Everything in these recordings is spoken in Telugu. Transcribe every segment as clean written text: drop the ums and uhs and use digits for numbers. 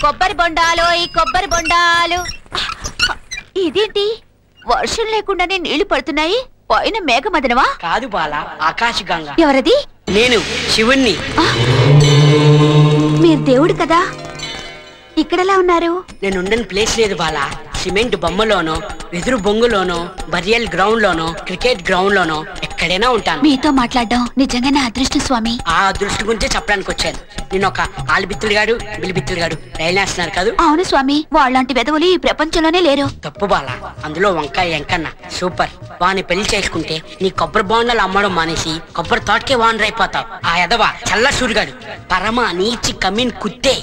కొబ్బరి బొండాలు ఈ కొబ్బరి బొండాలు. ఇదేంటి వర్షం లేకుండానే నీళ్లు పడుతున్నాయి? పైన మేఘమదనవా? కాదు బాల, ఆకాశగంగా. ఎవరది? నేను శివుణ్ణి. మీరు దేవుడు కదా, ఇక్కడెలా ఉన్నారు? నేను ఉండని ప్లేస్ లేదు బాల. సిమెంట్ బొమ్మలోనో, వెదురు బొంగులోనో, బరియల్ గ్రౌండ్ లోనో, క్రికెట్ గ్రౌండ్ లోనో ఎక్కడైనా ఉంటాను. మీతో మాట్లాడడం నిజంగా నా అదృష్టం స్వామి. ఆ అదృష్టం గురించే చెప్పడానికి వచ్చాను. నేను ఒక ఆలిబిత్తులుగాడు బిలిబిత్తులుగాడు రైలు వేస్తున్నారు కాదు? అవును స్వామి, వాళ్ళంటి వెధవులు ఈ ప్రపంచంలోనే లేరు. తప్పు బాల, అందులో వంకాయ ఎంకన్న సూపర్. వాని పెళ్లి చేసుకుంటే నీ కొబ్బరి బొండాలు అమ్మడం మానేసి కొబ్బరి తోటకే వానర్ అయిపోతావు. ఆ ఎదవ చల్ల సూరిగాడు పరమ నీచి కమిన్ కుత్తే.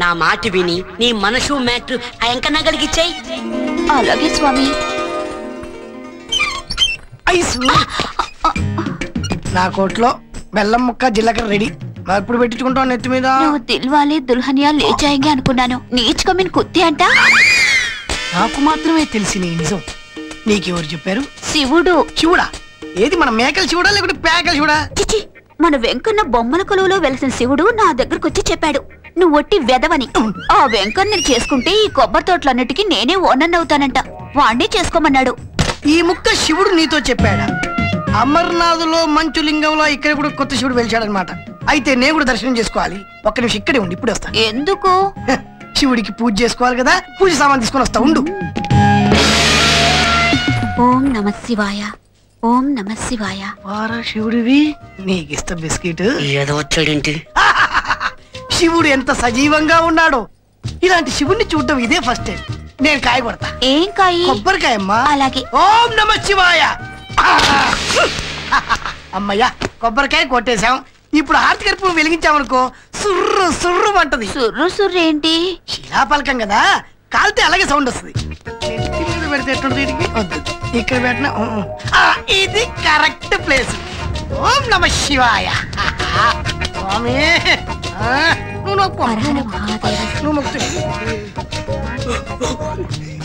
నా మాట విని నీ మనసు మ్యాటర్ ఆ ఎంకన్న గడిగిచ్చాయి. అలాగే స్వామి. నా కోట్లో బెల్లం ముక్క జీలకర్ర రెడీ. ఎప్పుడు పెట్టించుకుంటావు నెత్తి మీద? నువ్వు దిల్వాలే దుల్హనియా లే జాయేంగే అనుకున్నాను. నీచ్ కమిన్ కుత్తే అంట. నాకు మాత్రమే తెలిసి నీ నిజం. నీకెవరు చెప్పారు? శివుడు. శివుడా? ఏది మన మేకల శివుడా లేకుంటే పేకల శివుడా? చిచి, మన వెంకన్న బొమ్మల కొలువులో వెలిసిన శివుడు నా దగ్గరకు వచ్చి చెప్పాడు నువ్వు ఒట్టి వెదవని. ఆ వెంకన్నని చేసుకుంటే ఈ కొబ్బరి తోటలన్నిటికీ నేనే ఓనర్ అవుతానంట. వాణ్ణి చేసుకోమన్నాడు. ఈ ముక్క శివుడు నీతో చెప్పాడా? అమర్నాథ్లో మంచు లింగంలో ఇక్కడ కూడా కొత్త శివుడు వెలిచాడనమాట. అయితే నేను కూడా దర్శనం చేసుకోవాలి. ఒక్క నిమిషం ఇక్కడే ఉండి ఇప్పుడే వస్తా. ఎందుకు? శివుడికి పూజ చేసుకోవాలి కదా, పూజ సామాన్ తీసుకొని వస్తా ఉండు. ఓం నమః శివాయ, ఓం నమః శివాయ. వారా శివుడివి, నీకిస్తా బిస్కెట్. ఏదో వచ్చాడేంటి? శివుడు ఎంత సజీవంగా ఉన్నాడో. ఇలాంటి శివుడిని చూడటం ఇదే ఫస్ట్ టైం. నేను కాయ కొడతా. ఏం కాయ? కొబ్బరికాయమ్మా. అలాగే. ఓం నమః శివాయ. అమ్మయ్యా, కొబ్బరికాయ కొట్టేశాం. ఇప్పుడు హారతి కర్పూరం వెలిగించామనుకో సుర్రు సుర్రు అంటది. సుర్రు సుర్రు ఏంటి? శిలాపలకం కదా, కాలితే అలాగే సౌండ్ వస్తుంది. పెడితే ఎట్లుంటుంది? ఇక్కడ పెట్టిన ఇది కరెక్ట్ ప్లేస్. ఓం నమః శివాయ. స్వామి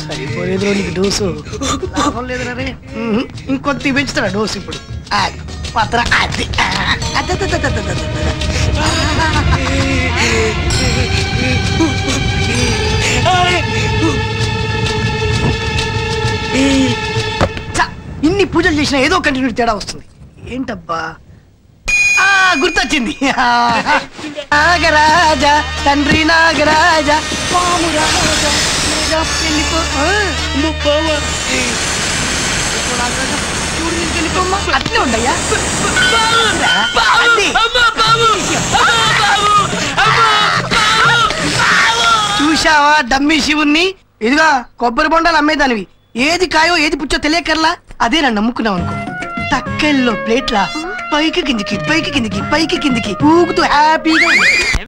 సరిపోలేదు నీకు డోసు. లాభం లేదు రే, ఇంకొద్ది పెంచుతారా డోసు ఇప్పుడు. పత్ర అది ఇన్ని పూజలు చేసినా ఏదో కంటిన్యూ తేడా వస్తుంది. ఏంటబ్బా? గుర్తొచ్చింది. నాగరాజా తండ్రి నాగరాజా అట్లే ఉండయ్యా. చూశావా డమ్మీ శివుణ్ణి? ఇదిగా కొబ్బరి బొండాలు అమ్మేదానివి. ఏది కాయో ఏది పుచ్చో తెలియకర్లా అదే నన్ను నమ్ముకున్నావు అనుకో. తక్కెల్లో ప్లేట్లా పైకి కిందికి పైకి కిందికి పైకి కిందికి ఊగుతూ హ్యాపీగా